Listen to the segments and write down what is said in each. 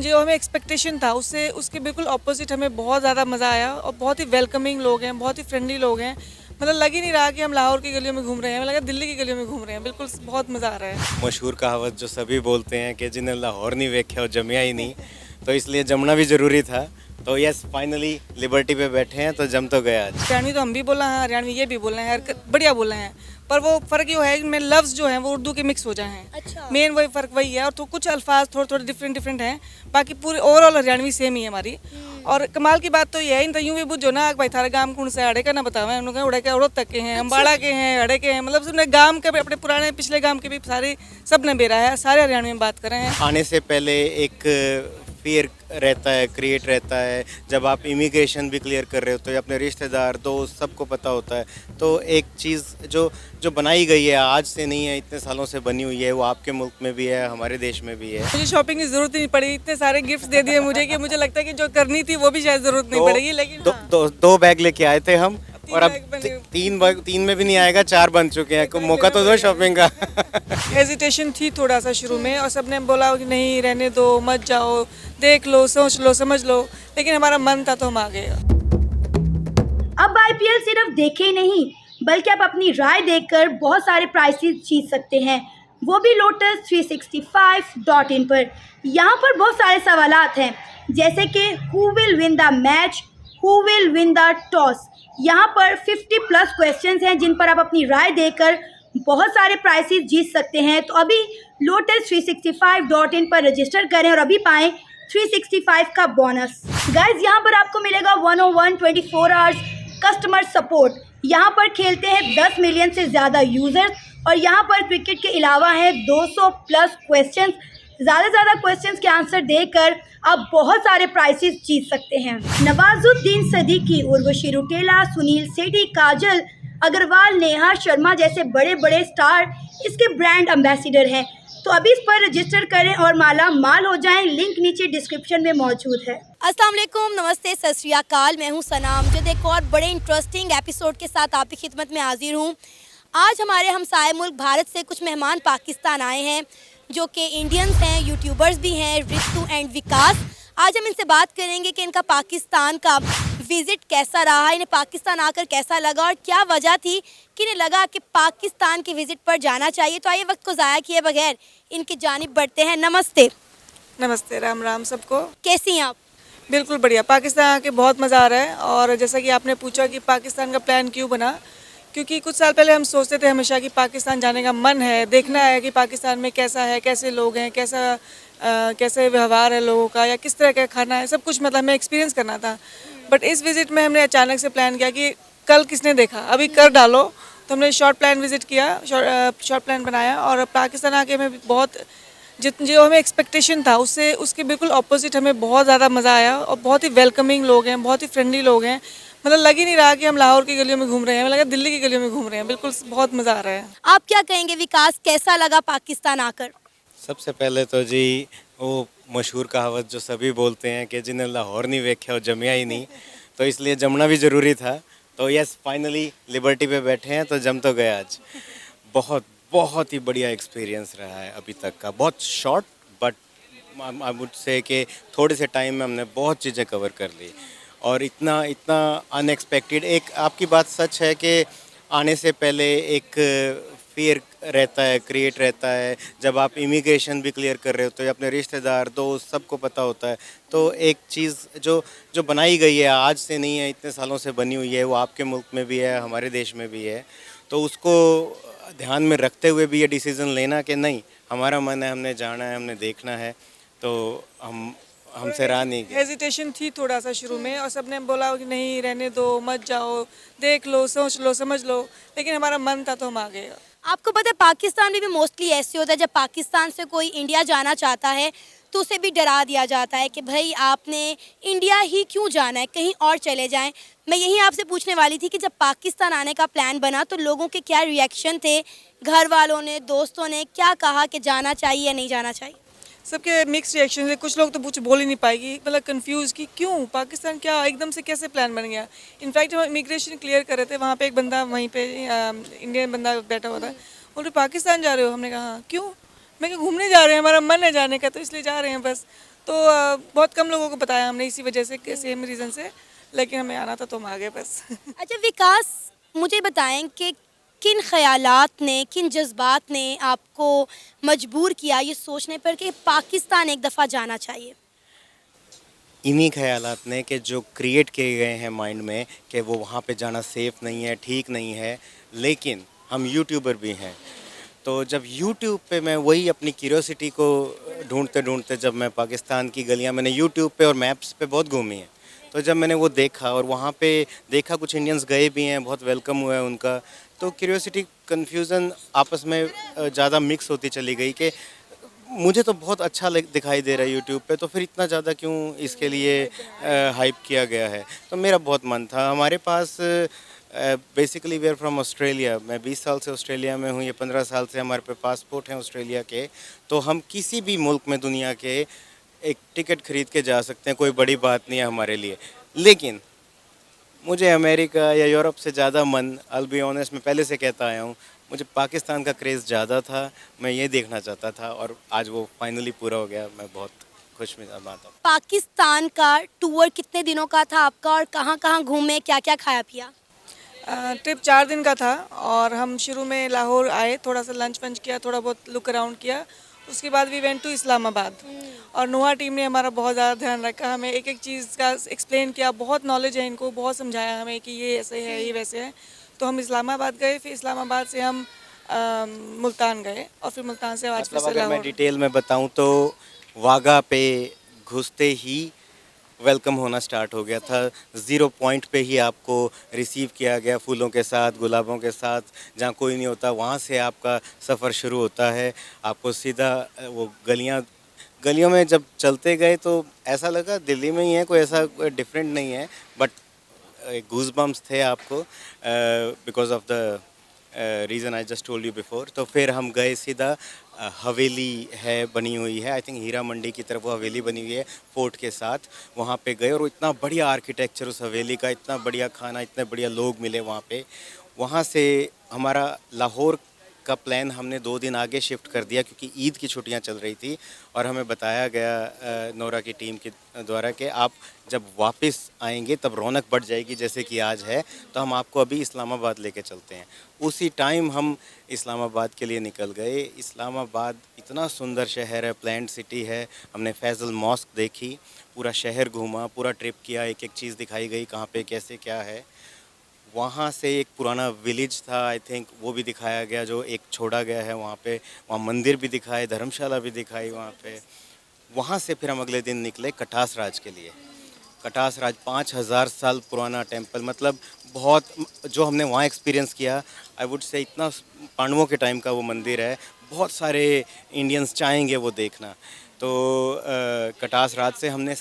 जो हमें एक्सपेक्टेशन था उससे उसके बिल्कुल ऑपोजिट हमें बहुत ज़्यादा मज़ा आया और बहुत ही वेलकमिंग लोग हैं, बहुत ही फ्रेंडली लोग हैं। मतलब लग ही नहीं रहा कि हम लाहौर की गलियों में घूम रहे हैं, हमें लगा दिल्ली की गलियों में घूम रहे हैं। बिल्कुल बहुत मज़ा आ रहा है। मशहूर कहावत जो सभी बोलते हैं कि जिन्हें लाहौर नहीं वेख्या वो जमिया ही नहीं, तो इसलिए जमना भी ज़रूरी था। तो यस, फाइनली लिबर्टी पे बैठे हैं तो जम तो गया आज। हरियाणवी तो हम भी बोला है, हरियाणवी ये भी बोल रहे हैं, बढ़िया बोल रहे हैं। पर वो फ़र्क ये है कि लफ्ज़ जो हैं वो उर्दू के मिक्स हो जाए हैं। अच्छा। मेन वही फ़र्क वही है, और तो कुछ अल्फाज थोड़े थोड़े डिफरेंट डिफरेंट हैं। बाकी पूरी ओवरऑल हरियाणवी सेम ही है हमारी। और कमाल की बात तो ये है, इन यूँ भी बुझो ना भाई थारा गांव कौन सा अड़े का ना बतावे, उन्होंने उड़े के उड़द तक के हैं, अम्बाड़ा के हैं, अड़े के हैं, मतलब सबने गांव के भी, अपने पुराने पिछले गांव के भी सारे सब ने बेरा है, सारे हरियाणवी में बात कर रहे हैं। आने से पहले एक फियर रहता है, क्रिएट रहता है। जब आप इमिग्रेशन भी क्लियर कर रहे होते हो, अपने रिश्तेदार दोस्त सबको पता होता है। तो एक चीज़ जो जो बनाई गई है, आज से नहीं है, इतने सालों से बनी हुई है, वो आपके मुल्क में भी है, हमारे देश में भी है। मुझे शॉपिंग की जरूरत ही नहीं पड़ी, इतने सारे गिफ्ट्स दे दिए मुझे कि मुझे लगता है कि जो करनी थी वो भी शायद जरूरत नहीं पड़ेगी। लेकिन दो बैग लेके आए थे हम, और अब बैग बने हुए। तीन में भी नहीं आएगा, 4 बन चुके हैं। को मौका तो दो शॉपिंग का। हेजिटेशन थी थोड़ा सा शुरू में, और सबने बोला कि नहीं रहने दो, मत जाओ, देख लो, सोच लो, समझ लो, लेकिन हमारा मन था तो हम आ गए। अब आईपीएल सिर्फ देखे ही नहीं, बल्कि आप अपनी राय देकर बहुत सारे प्राइजेस जीत सकते हैं, वो भी लोटस 365.in पर। यहाँ पर बहुत सारे सवालात हैं, जैसे कि who will win the match, who will win the toss. यहाँ पर 50+ क्वेश्चंस हैं जिन पर आप अपनी राय देकर बहुत सारे प्राइजेस जीत सकते हैं। तो अभी लोटस 365.in पर रजिस्टर करें और अभी पाएं 365 का बोनस। गाइज, यहाँ पर आपको मिलेगा 101 24 आवर्स कस्टमर सपोर्ट। यहाँ पर खेलते हैं 10 मिलियन से ज़्यादा यूजर्स, और यहाँ पर क्रिकेट के अलावा हैं 200+ क्वेश्चंस। ज़्यादा क्वेश्चंस के आंसर देकर आप बहुत सारे प्राइजेस जीत सकते हैं। नवाजुद्दीन सिद्दीकी, उर्वशी रुटेला, सुनील सेठी, काजल अग्रवाल, नेहा शर्मा जैसे बड़े बड़े स्टार इसके ब्रांड एम्बेसडर हैं। तो अभी इस पर रजिस्टर करें और माला माल हो जाएं। लिंक नीचे डिस्क्रिप्शन में मौजूद है। अस्सलाम वालेकुम, नमस्ते, सत श्री अकाल। मैं हूं सनाम, जो एक और बड़े इंटरेस्टिंग एपिसोड के साथ आपकी खिदमत में हाजिर हूं। आज हमारे हमसाए मुल्क भारत से कुछ मेहमान पाकिस्तान आए हैं, जो कि इंडियंस हैं, यूट्यूबर्स भी हैं, रितु एंड विकास। आज हम इनसे बात करेंगे कि इनका पाकिस्तान का विज़िट कैसा रहा, इन्हें पाकिस्तान आकर कैसा लगा और क्या वजह थी कि इन्हें लगा कि पाकिस्तान के विज़िट पर जाना चाहिए। तो आइए वक्त को ज़ाया किए बगैर इनकी जानिब बढ़ते हैं। नमस्ते। नमस्ते, राम राम सबको। कैसी हैं आप? बिल्कुल बढ़िया, पाकिस्तान आके बहुत मज़ा आ रहा है। और जैसा कि आपने पूछा कि पाकिस्तान का प्लान क्यों बना, क्योंकि कुछ साल पहले हम सोचते थे हमेशा कि पाकिस्तान जाने का मन है, देखना है कि पाकिस्तान में कैसा है, कैसे लोग हैं, कैसे व्यवहार है लोगों का, या किस तरह का खाना है, सब कुछ मतलब हमें एक्सपीरियंस करना था। बट इस विज़िट में हमने अचानक से प्लान किया कि कल किसने देखा, अभी कर डालो। तो हमने शॉर्ट प्लान विज़िट किया, शॉर्ट प्लान बनाया, और पाकिस्तान आके हमें बहुत जो हमें एक्सपेक्टेशन था उससे उसके बिल्कुल ऑपोजिट हमें बहुत ज़्यादा मज़ा आया। और बहुत ही वेलकमिंग लोग हैं, बहुत ही फ्रेंडली लोग हैं। मतलब लग ही नहीं रहा कि हम लाहौर की गलियों में घूम रहे हैं, हमें लगा दिल्ली की गलियों में घूम रहे हैं। बिल्कुल बहुत मज़ा आ रहा है। आप क्या कहेंगे विकास, कैसा लगा पाकिस्तान आकर? सबसे पहले तो जी, वो मशहूर कहावत जो सभी बोलते हैं कि जिन्हें लाहौर नहीं वेख्या वो जमिया ही नहीं, तो इसलिए जमना भी ज़रूरी था। तो यस, फाइनली लिबर्टी पे बैठे हैं तो जम तो गया आज। बहुत ही बढ़िया एक्सपीरियंस रहा है अभी तक का। बहुत short, but I would say कि थोड़े से टाइम में हमने बहुत चीज़ें कवर कर ली, और इतना इतना अनएक्सपेक्टेड। एक आपकी बात सच है कि आने से पहले एक फियर रहता है, क्रिएट रहता है। जब आप इमिग्रेशन भी क्लियर कर रहे होते हो, अपने रिश्तेदार दोस्त सबको पता होता है। तो एक चीज़ जो जो बनाई गई है, आज से नहीं है, इतने सालों से बनी हुई है, वो आपके मुल्क में भी है, हमारे देश में भी है। तो उसको ध्यान में रखते हुए भी ये डिसीज़न लेना कि नहीं, हमारा मन है, हमने जाना है, हमने देखना है, तो हमसे रहा नहीं गया। हेजिटेशन थी थोड़ा सा शुरू में, और सबने बोला कि नहीं रहने दो, मत जाओ, देख लो, सोच लो, समझ लो, लेकिन हमारा मन था तो हम आ गए। आपको पता है पाकिस्तान में भी मोस्टली ऐसे होता है, जब पाकिस्तान से कोई इंडिया जाना चाहता है तो उसे भी डरा दिया जाता है कि भाई आपने इंडिया ही क्यों जाना है, कहीं और चले जाएं। मैं यही आपसे पूछने वाली थी कि जब पाकिस्तान आने का प्लान बना तो लोगों के क्या रिएक्शन थे, घर वालों ने, दोस्तों ने क्या कहा कि जाना चाहिए या नहीं जाना चाहिए? सबके मिक्स रिएक्शन है। कुछ लोग तो कुछ बोल ही नहीं पाएगी, मतलब कंफ्यूज कि क्यों पाकिस्तान, क्या एकदम से कैसे प्लान बन गया। इनफैक्ट हम इमिग्रेशन क्लियर कर रहे थे, वहाँ पे एक बंदा वहीं पे इंडियन बंदा बैठा हुआ था, बोले पाकिस्तान जा रहे हो? हमने कहा हाँ, क्यों? मैं कहा घूमने जा रहे हैं, हमारा मन है जाने का, तो इसलिए जा रहे हैं बस। तो बहुत कम लोगों को बताया हमने इसी वजह से, सेम रीज़न से, लेकिन हमें आना था तो हम आ गए बस। अच्छा विकास, मुझे बताएं कि किन ख़यालात ने, किन जज्बात ने आपको मजबूर किया ये सोचने पर कि पाकिस्तान एक दफ़ा जाना चाहिए? इन्हीं ख़यालात ने कि जो क्रिएट किए गए हैं माइंड में कि वो वहाँ पे जाना सेफ़ नहीं है, ठीक नहीं है, लेकिन हम यूट्यूबर भी हैं। तो जब यूट्यूब पे मैं वही अपनी क्यूरियोसिटी को ढूंढते-ढूंढते जब मैं पाकिस्तान की गलियाँ मैंने यूट्यूब पे और मैप्स पे बहुत घूमी हैं। तो जब मैंने वो देखा और वहाँ पे देखा कुछ इंडियंस गए भी हैं, बहुत वेलकम हुआ है उनका, तो क्यूरियोसिटी, कन्फ्यूज़न आपस में ज़्यादा मिक्स होती चली गई कि मुझे तो बहुत अच्छा दिखाई दे रहा है यूट्यूब पे, तो फिर इतना ज़्यादा क्यों इसके लिए हाइप किया गया है। तो मेरा बहुत मन था। हमारे पास basically we are from Australia, मैं 20 साल से ऑस्ट्रेलिया में हूँ, ये 15 साल से हमारे पे पासपोर्ट हैं ऑस्ट्रेलिया के, तो हम किसी भी मुल्क में दुनिया के एक टिकट खरीद के जा सकते हैं, कोई बड़ी बात नहीं है हमारे लिए। लेकिन मुझे अमेरिका या यूरोप से ज़्यादा मन, आई विल बी ऑनेस्ट, मैं पहले से कहता आया हूँ, मुझे पाकिस्तान का क्रेज़ ज़्यादा था, मैं ये देखना चाहता था और आज वो फाइनली पूरा हो गया। मैं बहुत खुशमिज़ाज हूँ। पाकिस्तान का टूर कितने दिनों का था आपका और कहाँ-कहाँ घूमे, क्या-क्या खाया पिया? ट्रिप 4 दिन का था और हम शुरू में लाहौर आए, थोड़ा सा लंच वंच किया, थोड़ा बहुत लुक अराउंड किया। उसके बाद वी वेंट टू इस्लामाबाद और नोहा टीम ने हमारा बहुत ज़्यादा ध्यान रखा, हमें एक एक चीज़ का एक्सप्लेन किया, बहुत नॉलेज है इनको, बहुत समझाया हमें कि ये ऐसे है, ये वैसे है। तो हम इस्लामाबाद गए, फिर इस्लामाबाद से हम मुल्तान गए और फिर मुल्तान से वापस मतलब से अगर मैं लाहौर। डिटेल में बताऊँ तो वाघा पे घुसते ही वेलकम होना स्टार्ट हो गया था। ज़ीरो पॉइंट पे ही आपको रिसीव किया गया फूलों के साथ, गुलाबों के साथ, जहाँ कोई नहीं होता, वहाँ से आपका सफ़र शुरू होता है। आपको सीधा वो गलियों में जब चलते गए तो ऐसा लगा दिल्ली में ही है, कोई ऐसा डिफरेंट नहीं है, बट गूज बम्स थे आपको because of the reason I just told you before. तो फिर हम गए सीधा हवेली है बनी हुई है, आई थिंक हीरा मंडी की तरफ वो हवेली बनी हुई है फोर्ट के साथ, वहाँ पे गए और वो इतना बढ़िया आर्किटेक्चर उस हवेली का, इतना बढ़िया खाना, इतने बढ़िया लोग मिले वहाँ पे। वहाँ से हमारा लाहौर का प्लान हमने 2 दिन आगे शिफ्ट कर दिया क्योंकि ईद की छुट्टियां चल रही थी और हमें बताया गया नोरा की टीम के द्वारा कि आप जब वापस आएंगे तब रौनक बढ़ जाएगी जैसे कि आज है, तो हम आपको अभी इस्लामाबाद लेके चलते हैं। उसी टाइम हम इस्लामाबाद के लिए निकल गए। इस्लामाबाद इतना सुंदर शहर है, प्लान्ड सिटी है। हमने फैज़ल मॉस्क देखी, पूरा शहर घूमा, पूरा ट्रिप किया, एक एक चीज़ दिखाई गई कहाँ पे कैसे क्या है। वहाँ से एक पुराना विलेज था, आई थिंक वो भी दिखाया गया जो एक छोड़ा गया है वहाँ पे। वहाँ मंदिर भी दिखाए, धर्मशाला भी दिखाई वहाँ पे। वहाँ से फिर हम अगले दिन निकले कटास राज के लिए। कटास राज 5000 साल पुराना टेम्पल, मतलब बहुत, जो हमने वहाँ एक्सपीरियंस किया, आई वुड से इतना पांडवों के टाइम का वो मंदिर है, बहुत सारे इंडियंस चाहेंगे वो देखना। तो कटास राज से हमने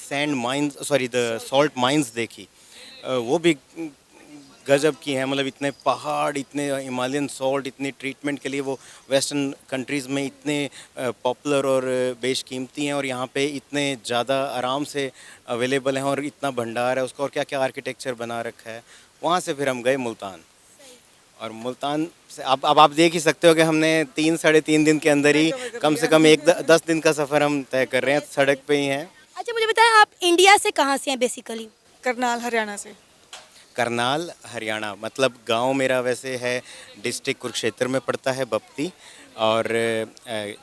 द सॉल्ट माइंस देखी, वो भी गजब की हैं, मतलब इतने पहाड़, इतने हिमालयन सॉल्ट, इतनी ट्रीटमेंट के लिए वो वेस्टर्न कंट्रीज़ में इतने पॉपुलर और बेशकीमती हैं और यहाँ पे इतने ज़्यादा आराम से अवेलेबल हैं और इतना भंडार है उसका और क्या क्या आर्किटेक्चर बना रखा है। वहाँ से फिर हम गए मुल्तान और मुल्तान से अब आप देख ही सकते हो कि हमने 3-3.5 दिन के अंदर ही कम से कम 10 दिन का सफ़र हम तय कर रहे हैं, सड़क पे ही हैं। अच्छा मुझे बताएं, आप इंडिया से कहाँ से हैं बेसिकली? करनाल हरियाणा से। करनाल हरियाणा, मतलब गांव मेरा वैसे है डिस्ट्रिक्ट कुरुक्षेत्र में पड़ता है, बप्ती, और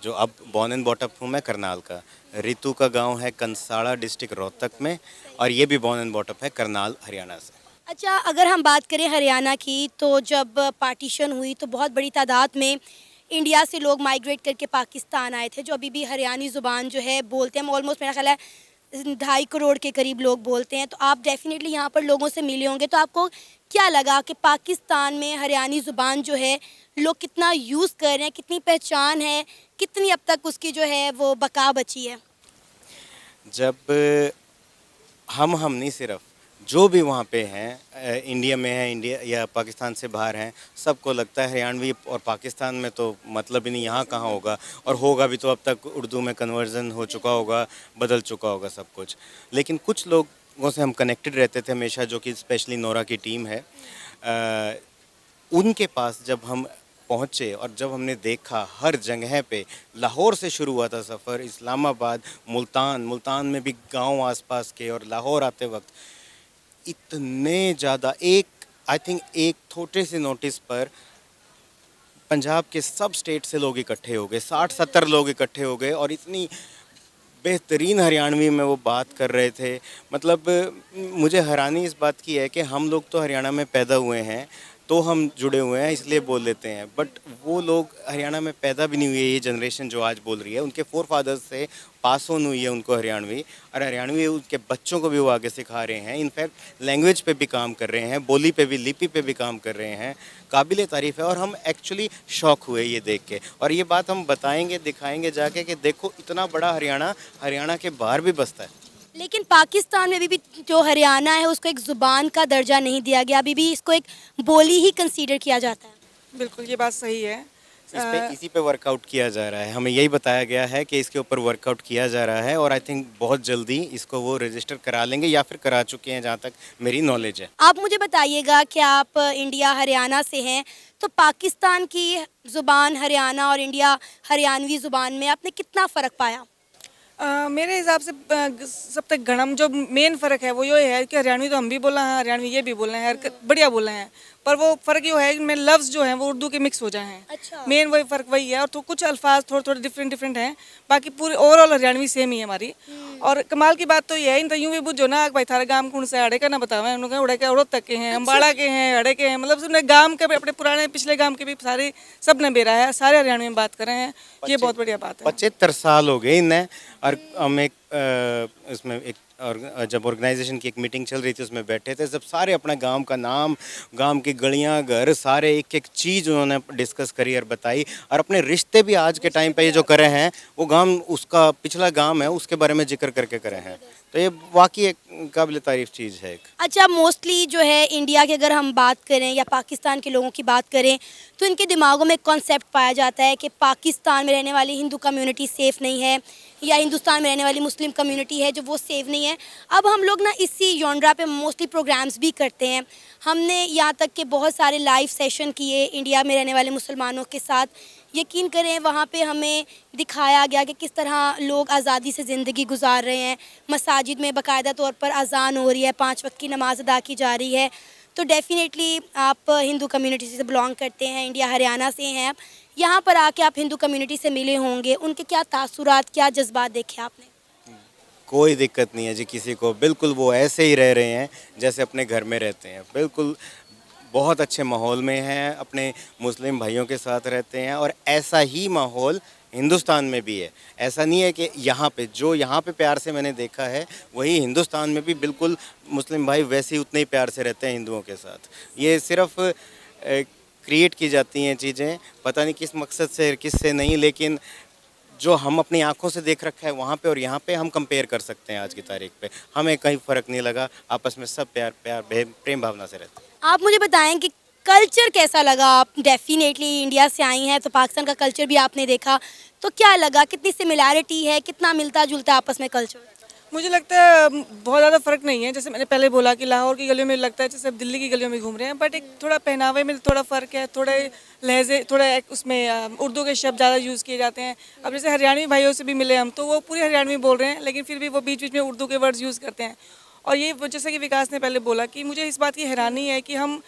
जो अब बॉर्न एंड बॉट अप हूँ मैं करनाल का। रितु का गांव है कंसाड़ा डिस्ट्रिक्ट रोहतक में और ये भी बॉर्न एंड बॉट अप है करनाल हरियाणा से। अच्छा अगर हम बात करें हरियाणा की, तो जब पार्टीशन हुई तो बहुत बड़ी तादाद में इंडिया से लोग माइग्रेट करके पाकिस्तान आए थे, जो अभी भी हरियाणी ज़ुबान जो है बोलते हैं। ऑलमोस्ट मेरा ख्याल है 2.5 करोड़ के करीब लोग बोलते हैं। तो आप डेफिनेटली यहाँ पर लोगों से मिले होंगे, तो आपको क्या लगा कि पाकिस्तान में हरियाणी ज़ुबान जो है लोग कितना यूज़ कर रहे हैं, कितनी पहचान है, कितनी अब तक उसकी जो है वो बका बची है? जब हम नहीं, सिर्फ जो भी वहाँ पे हैं, इंडिया में हैं, इंडिया या पाकिस्तान से बाहर हैं, सबको लगता है हरियाणवी और पाकिस्तान में तो मतलब ही नहीं, यहाँ कहाँ होगा, और होगा भी तो अब तक उर्दू में कन्वर्जन हो चुका होगा, बदल चुका होगा सब कुछ। लेकिन कुछ लोगों से हम कनेक्टेड रहते थे हमेशा, जो कि स्पेशली नोरा की टीम है, उनके पास जब हम पहुँचे और जब हमने देखा हर जगह पे, लाहौर से शुरू हुआ था सफ़र, इस्लामाबाद, मुल्तान में भी गांव आसपास के, और लाहौर आते वक्त इतने ज़्यादा, आई थिंक एक छोटे से नोटिस पर पंजाब के सब स्टेट से लोग इकट्ठे हो गए, 60-70 लोग इकट्ठे हो गए, और इतनी बेहतरीन हरियाणवी में वो बात कर रहे थे। मतलब मुझे हैरानी इस बात की है कि हम लोग तो हरियाणा में पैदा हुए हैं, तो हम जुड़े हुए हैं इसलिए बोल लेते हैं, बट वो लोग हरियाणा में पैदा भी नहीं हुए, ये जनरेशन जो आज बोल रही है, उनके फोर फादर्स से पास ऑन हुई है उनको हरियाणवी, और हरियाणवी उनके बच्चों को भी वो आगे सिखा रहे हैं। इनफैक्ट लैंग्वेज पे भी काम कर रहे हैं, बोली पे भी, लिपि पे भी काम कर रहे हैं। काबिल तारीफ़ है, और हम एक्चुअली शौक हुए ये देख के, और ये बात हम बताएंगे, दिखाएंगे जाके कि देखो इतना बड़ा हरियाणा, हरियाणा के बाहर भी बसता है। लेकिन पाकिस्तान में भी जो हरियाणा है उसको एक ज़ुबान का दर्जा नहीं दिया गया, अभी भी इसको एक बोली ही कंसीडर किया जाता है। बिल्कुल ये बात सही है। इसी पे वर्कआउट किया जा रहा है, हमें यही बताया गया है कि इसके ऊपर वर्कआउट किया जा रहा है, और आई थिंक बहुत जल्दी इसको वो रजिस्टर करा लेंगे, या फिर करा चुके हैं जहाँ तक मेरी नॉलेज है। आप मुझे बताइएगा कि आप इंडिया हरियाणा से हैं, तो पाकिस्तान की ज़ुबान हरियाणा और इंडिया हरियाणवी ज़ुबान में आपने कितना फ़र्क पाया? मेरे हिसाब से सब तक गणम जो मेन फ़र्क है वो ये है कि हरियाणवी तो हम भी बोल रहे हैं, हरियाणवी ये भी बोल रहे हैं, बढ़िया बोल रहे हैं, पर वो फ़र्क ये है कि में लफ्ज़ जो हैं वो उर्दू के मिक्स हो जाए हैं। अच्छा। मेन वही फ़र्क वही है, और तो कुछ अल्फाज थोड़े थोड़े डिफरेंट हैं, बाकी पूरी ओवरऑल हरियाणवी सेम ही है हमारी। और कमाल की बात तो ये है, इन यूँ भी बुझो ना भाई थारा गांव कौन सा अड़े का ना बतावे, उन्होंने उड़े के उड़द तक के हैं, अम्बाड़ा के हैं, अड़े के हैं, मतलब सबने गांव के भी, अपने पुराने पिछले गांव के भी सारे सब ने बेरा है, सारे हरियाणवी में बात कर रहे हैं, ये बहुत बढ़िया बात है। 75 साल हो गए इन्हें, और हम एक इसमें एक, और जब ऑर्गेनाइजेशन की एक मीटिंग चल रही थी उसमें बैठे थे, जब सारे अपना गांव का नाम, गांव की गलियां, घर, सारे एक एक चीज़ उन्होंने डिस्कस करी और बताई, और अपने रिश्ते भी आज के टाइम पे ये जो करे हैं, वो गांव, उसका पिछला गांव है उसके बारे में जिक्र करके करे हैं, तो ये वाकई एक काबिल तारीफ चीज़ है एक। अच्छा, मोस्टली जो है इंडिया की अगर हम बात करें या पाकिस्तान के लोगों की बात करें, तो इनके दिमागों में एक कॉन्सेप्ट पाया जाता है कि पाकिस्तान में रहने वाली हिंदू कम्युनिटी सेफ़ नहीं है, या हिंदुस्तान में रहने वाली मुस्लिम कम्युनिटी है जो वो सेफ नहीं है। अब हम लोग ना इसी जॉनरा पे मोस्टली प्रोग्राम्स भी करते हैं। हमने यहाँ तक के बहुत सारे लाइव सेशन किए इंडिया में रहने वाले मुसलमानों के साथ। यकीन करें वहाँ पे हमें दिखाया गया कि किस तरह लोग आज़ादी से ज़िंदगी गुजार रहे हैं। मसाजिद में बाकायदा तौर पर अज़ान हो रही है, 5 वक्त की नमाज़ अदा की जा रही है। तो डेफ़िनेटली आप हिंदू कम्युनिटी से बिलोंग करते हैं, इंडिया हरियाणा से हैं आप, यहाँ पर आके आप हिंदू कम्युनिटी से मिले होंगे, उनके क्या तासुरात, क्या जज्बात देखे आपने? कोई दिक्कत नहीं है जी किसी को, बिल्कुल वो ऐसे ही रह रहे हैं जैसे अपने घर में रहते हैं, बिल्कुल बहुत अच्छे माहौल में हैं, अपने मुस्लिम भाइयों के साथ रहते हैं, और ऐसा ही माहौल हिंदुस्तान में भी है। ऐसा नहीं है कि यहाँ पे, जो यहाँ पे प्यार से मैंने देखा है, वही हिंदुस्तान में भी बिल्कुल मुस्लिम भाई वैसे ही उतने ही प्यार से रहते हैं हिंदुओं के साथ। ये सिर्फ क्रिएट की जाती हैं चीज़ें, पता नहीं किस मकसद से, किस से नहीं, लेकिन जो हम अपनी आंखों से देख रखा है वहाँ पे और यहाँ पे हम कंपेयर कर सकते हैं। आज की तारीख पे हमें कहीं फ़र्क नहीं लगा, आपस में सब प्यार प्रेम भावना से रहते हैं। आप मुझे बताएं कि कल्चर कैसा लगा? आप डेफिनेटली इंडिया से आई हैं तो पाकिस्तान का कल्चर भी आपने देखा, तो क्या लगा, कितनी सिमिलैरिटी है, कितना मिलता जुलता आपस में कल्चर? मुझे लगता है बहुत ज़्यादा फ़र्क नहीं है। जैसे मैंने पहले बोला कि लाहौर की गलियों में लगता है जैसे अब दिल्ली की गलियों में घूम रहे हैं, बट एक थोड़ा पहनावे में थोड़ा फ़र्क है, थोड़े लहजे, थोड़ा एक उसमें उर्दू के शब्द ज़्यादा यूज़ किए जाते हैं। अब जैसे हरियाणवी भाइयों से भी मिले हम, तो वो पूरी हरियाणवी बोल रहे हैं, लेकिन फिर भी वो बीच बीच में उर्दू के वर्ड्स यूज़ करते हैं। और ये जैसे कि विकास ने पहले बोला कि मुझे इस बात की हैरानी है कि हम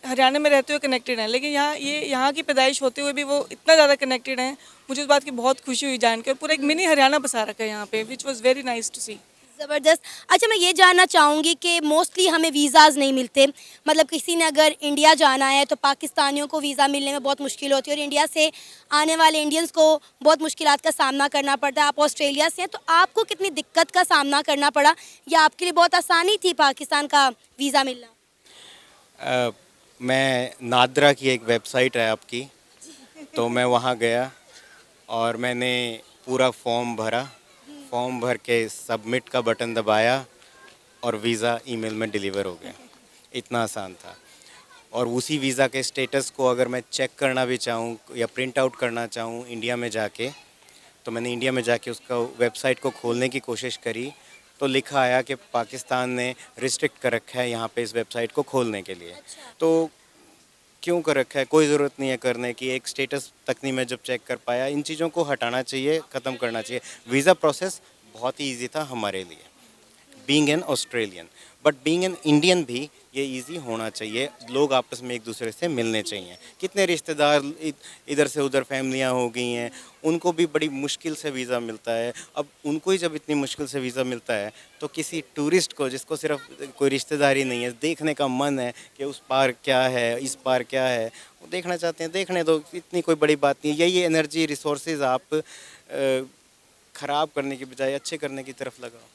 हरियाणा में रहते हुए कनेक्टेड हैं, लेकिन यहाँ की पैदाइश होते हुए भी वो इतना ज़्यादा कनेक्टेड हैं। मुझे उस बात की बहुत खुशी हुई जान के, और पूरा एक मिनी हरियाणा बसा रखा है यहाँ पे, which was very nice to see. ज़बरदस्त। अच्छा, मैं ये जानना चाहूँगी कि मोस्टली हमें वीज़ाज़ नहीं मिलते, मतलब किसी ने अगर इंडिया जाना है तो पाकिस्तानियों को वीज़ा मिलने में बहुत मुश्किल होती है, और इंडिया से आने वाले इंडियंस को बहुत मुश्किलात का सामना करना पड़ता है। आप ऑस्ट्रेलिया से हैं, तो आपको कितनी दिक्कत का सामना करना पड़ा, या आपके लिए बहुत आसानी थी पाकिस्तान का वीज़ा मिलना? मैं नादरा की एक वेबसाइट है आपकी, तो मैं वहाँ गया और मैंने पूरा फॉर्म भरा, फॉर्म भर के सबमिट का बटन दबाया और वीज़ा ईमेल में डिलीवर हो गया। इतना आसान था। और उसी वीज़ा के स्टेटस को अगर मैं चेक करना भी चाहूँ या प्रिंट आउट करना चाहूँ इंडिया में जाके, तो मैंने इंडिया में जाके उसका वेबसाइट को खोलने की कोशिश करी, तो लिखा आया कि पाकिस्तान ने रिस्ट्रिक्ट कर रखा है यहाँ पे इस वेबसाइट को खोलने के लिए। तो क्यों कर रखा है, कोई ज़रूरत नहीं है करने की, एक स्टेटस तक नहीं मैं जब चेक कर पाया, इन चीज़ों को हटाना चाहिए, ख़त्म करना चाहिए। वीज़ा प्रोसेस बहुत ही ईजी था हमारे लिए, being an Australian, but being an Indian भी ये इजी होना चाहिए। लोग आपस में एक दूसरे से मिलने चाहिए। कितने रिश्तेदार इधर से उधर फैमिलियां हो गई हैं, उनको भी बड़ी मुश्किल से वीज़ा मिलता है। अब उनको ही जब इतनी मुश्किल से वीज़ा मिलता है, तो किसी टूरिस्ट को जिसको सिर्फ कोई रिश्तेदारी नहीं है, देखने का मन है कि उस पार क्या है, इस पार क्या है, वो देखना चाहते हैं, देखने दो, इतनी कोई बड़ी बात नहीं है। यही एनर्जी रिसोर्सेज आप ख़राब करने की बजाय अच्छे करने की तरफ लगाओ।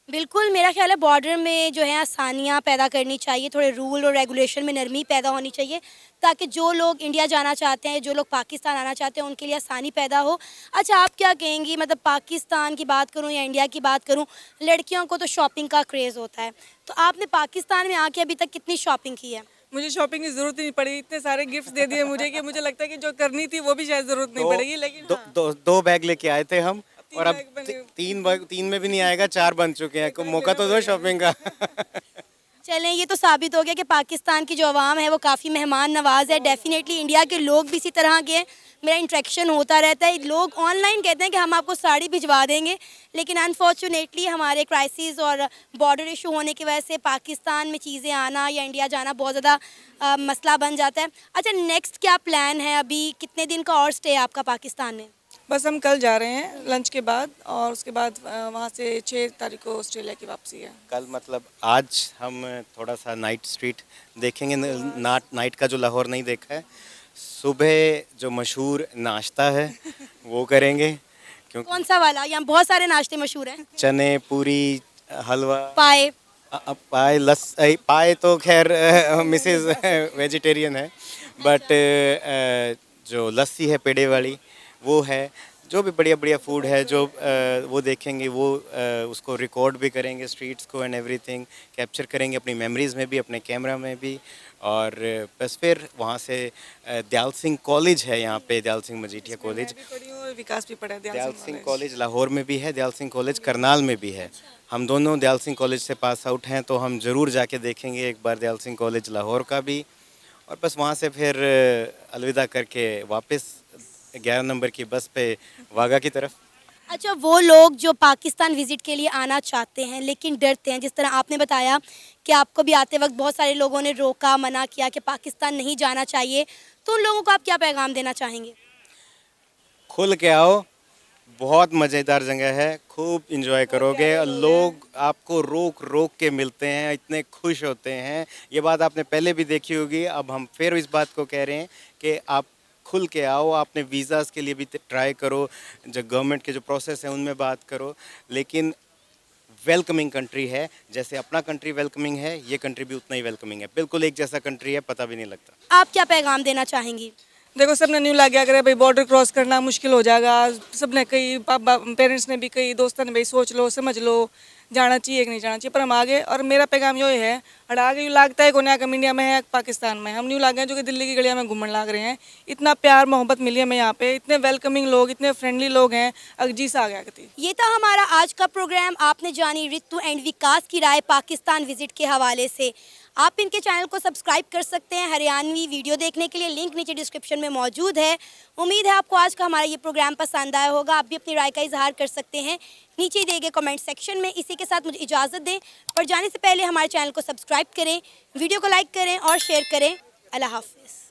बिल्कुल, मेरा ख्याल है बॉर्डर में जो है आसानियाँ पैदा करनी चाहिए, थोड़े रूल और रेगुलेशन में नरमी पैदा होनी चाहिए, ताकि जो लोग इंडिया जाना चाहते हैं, जो लोग पाकिस्तान आना चाहते हैं, उनके लिए आसानी पैदा हो। अच्छा, आप क्या कहेंगी, मतलब पाकिस्तान की बात करूँ या इंडिया की बात करूँ, लड़कियों को तो शॉपिंग का क्रेज़ होता है, तो आपने पाकिस्तान में आके अभी तक कितनी शॉपिंग की है? मुझे शॉपिंग की ज़रूरत ही नहीं पड़ी, इतने सारे गिफ्ट्स दे दिए मुझे कि मुझे लगता है कि जो करनी थी वो भी शायद ज़रूरत नहीं पड़ेगी, लेकिन दो, हाँ, दो बैग लेके आए थे हम, तीन और अब बैग बने। तीन में भी नहीं आएगा, 4 बन चुके हैं। को मौका तो दो शॉपिंग का। चलें, ये तो साबित हो गया कि पाकिस्तान की जो आवाम है वो काफ़ी मेहमान नवाज़ है। डेफ़िनेटली इंडिया के लोग भी इसी तरह के हैं, मेरा इंटरेक्शन होता रहता है। लोग ऑनलाइन कहते हैं कि हम आपको साड़ी भिजवा देंगे, लेकिन अनफॉर्चुनेटली हमारे क्राइसिस और बॉर्डर इशू होने की वजह से पाकिस्तान में चीज़ें आना या इंडिया जाना बहुत ज़्यादा मसला बन जाता है। अच्छा, नेक्स्ट क्या प्लान है, अभी कितने दिन का और स्टे है आपका पाकिस्तान में? बस हम कल जा रहे हैं लंच के बाद, और उसके बाद वहाँ से 6 तारीख को ऑस्ट्रेलिया की वापसी है। कल मतलब आज हम थोड़ा सा नाइट स्ट्रीट देखेंगे, नाइट का जो लाहौर नहीं देखा है। सुबह जो मशहूर नाश्ता है वो करेंगे, क्योंकि कौन सा वाला? यहाँ बहुत सारे नाश्ते मशहूर हैं। चने, पूरी, हलवा, पाए। पाए तो खैर मिसेज वेजिटेरियन है, बट जो लस्सी है पेड़े वाली वो है। जो भी बढ़िया बढ़िया फूड है जो वो देखेंगे, वो उसको रिकॉर्ड भी करेंगे, स्ट्रीट्स को एंड एवरीथिंग कैप्चर करेंगे अपनी मेमोरीज़ में भी, अपने कैमरा में भी। और बस फिर वहाँ से दयाल सिंह कॉलेज है यहाँ पे, दयाल सिंह मजीठिया कॉलेज। मैं भी पढ़ी हूँ और विकास भी पढ़ा है दयाल सिंह कॉलेज लाहौर में भी है, दयाल सिंह कॉलेज करनाल में भी है। हम दोनों दयाल सिंह कॉलेज से पास आउट हैं, तो हम ज़रूर जाके देखेंगे एक बार दयाल सिंह कॉलेज लाहौर का भी। और बस वहाँ से फिर अलविदा करके वापस 11 नंबर की बस पे वाघा की तरफ। अच्छा, वो लोग जो पाकिस्तान विज़िट के लिए आना चाहते हैं लेकिन डरते हैं, जिस तरह आपने बताया कि आपको भी आते वक्त बहुत सारे लोगों ने रोका, मना किया कि पाकिस्तान नहीं जाना चाहिए, तो उन लोगों को आप क्या पैगाम देना चाहेंगे? खुल के आओ, बहुत मज़ेदार जगह है, खूब इंजॉय करोगे। लोग आपको रोक रोक के मिलते हैं, इतने खुश होते हैं। ये बात आपने पहले भी देखी होगी, अब हम फिर इस बात को कह रहे हैं कि आप खुल के आओ। आपने वीज़ाज़ के लिए भी ट्राई करो, जो गवर्नमेंट के जो प्रोसेस है उनमें बात करो, लेकिन वेलकमिंग कंट्री है। जैसे अपना कंट्री वेलकमिंग है, ये कंट्री भी उतना ही वेलकमिंग है। बिल्कुल एक जैसा कंट्री है, पता भी नहीं लगता। आप क्या पैगाम देना चाहेंगी? देखो, सबने न्यू ला गया, अगर भाई बॉर्डर क्रॉस करना मुश्किल हो जाएगा। सबने कई पेरेंट्स ने भी, कई दोस्तों ने भाई सोच लो, समझ लो, जाना चाहिए कि नहीं जाना चाहिए, पर हम आगे। और मेरा पैगाम ये है, और आगे यूँ लगता है को नया कम इंडिया में है, पाकिस्तान में हम न्यू लाग गए, जो कि दिल्ली की गलियाँ में घूमने लग रहे हैं। इतना प्यार मोहब्बत मिली हमें यहाँ पे, इतने वेलकमिंग लोग, इतने फ्रेंडली लोग हैं, अगजी सा आ गया कती। ये था हमारा आज का प्रोग्राम। आपने जानी रितु एंड विकास की राय पाकिस्तान विजिट के हवाले से। आप इनके चैनल को सब्सक्राइब कर सकते हैं हरियाणवी वीडियो देखने के लिए, लिंक नीचे डिस्क्रिप्शन में मौजूद है। उम्मीद है आपको आज का हमारा ये प्रोग्राम पसंद आया होगा। आप भी अपनी राय का इजहार कर सकते हैं नीचे दिए गए कमेंट सेक्शन में। इसी के साथ मुझे इजाज़त दें, पर जाने से पहले हमारे चैनल को सब्सक्राइब करें, वीडियो को लाइक करें और शेयर करें। अल्लाह हाफ़िज़।